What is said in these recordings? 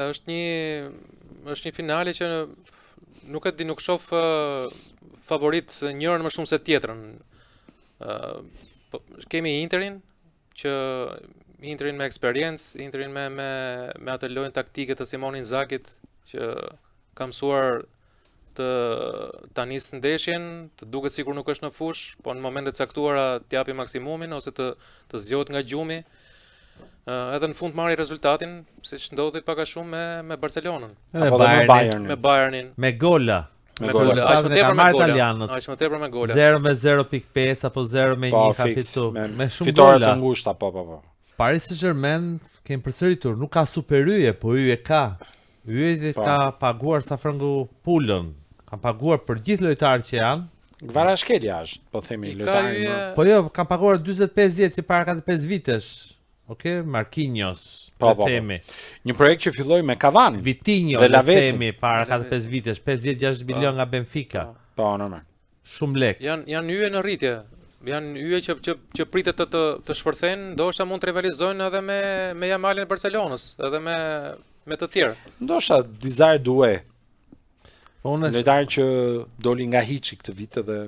Është një finale që nuk e di, nuk shoh favorit njërin më shumë se tjetrën. Kemi Interin që Interin me eksperiencë, Interin me atë lojën taktike të Simone Inzaghit që ka mësuar ta nisë ndeshjen, të duket sikur nuk është në fush, po në momente caktuara të japi maksimumin ose të zgjohet nga gjumi. Edhe në fund marri rezultatin, siç ndodhi pak a shumë me Barcelonën. Me Bayernin. Me gola. Me gola. Aq më tepër me gola. Aq më tepër me gola. 0-0.5 apo 0-1 ka fitu. Me shumë fitore gola. Të ngushta, po. Paris Saint-Germain kemi përsëritur, nuk ka super yje, po yje ka. Yje ka paguar sa frëngu pulën. Ka paguar për gjithë lojtarët që janë. Kvaratskhelia është, po themi lojtari. Po jo, ka paguar 45 vjet si para 45 vitesh. Okej, Marquinhos, themi. Një projekt që filloi me Cavani. Vitinho, themi, para 45 vitesh, 50-60 milion nga Benfica. Po, normal. Shumë lek. Janë yje në rritje. Janë yje që pritet të shpërthejnë, ndoshta mund të rivalizojnë edhe me Yamalin e Barcelonës, edhe me të tjerë. Ndoshta Desire Doué. Lojtar që doli nga hiçi këtë vit edhe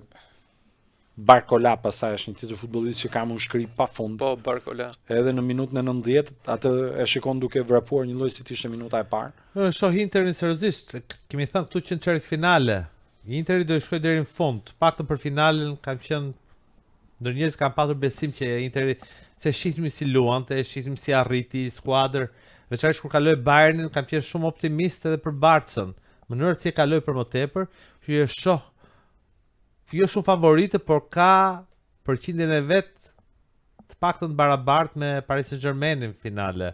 Barcola pasaj është një tjetër futbollist që ka më shkri pa fund. Po, Barcola. Edhe në minutën e 90, atë e shikon duke vrapuar një lloj si ishte minuta e parë. Shoh Interin seriozisht, kemi thënë këtu që në çerek finale. Interi do të shkojë deri në fund, paktën për finalen kam qenë ndër njerëz kanë patur besim që Interi se shihnim si luante, shihnim si arriti skuadër, veçanërisht kur kaloi Bayernin, kam qenë shumë optimist edhe për Barcën. Mënyra si e kaloi për më tepër, që shoh jo shumë favorite, por ka përqindjen e vet të paktën barabartë me Paris Saint-Germainin në finale.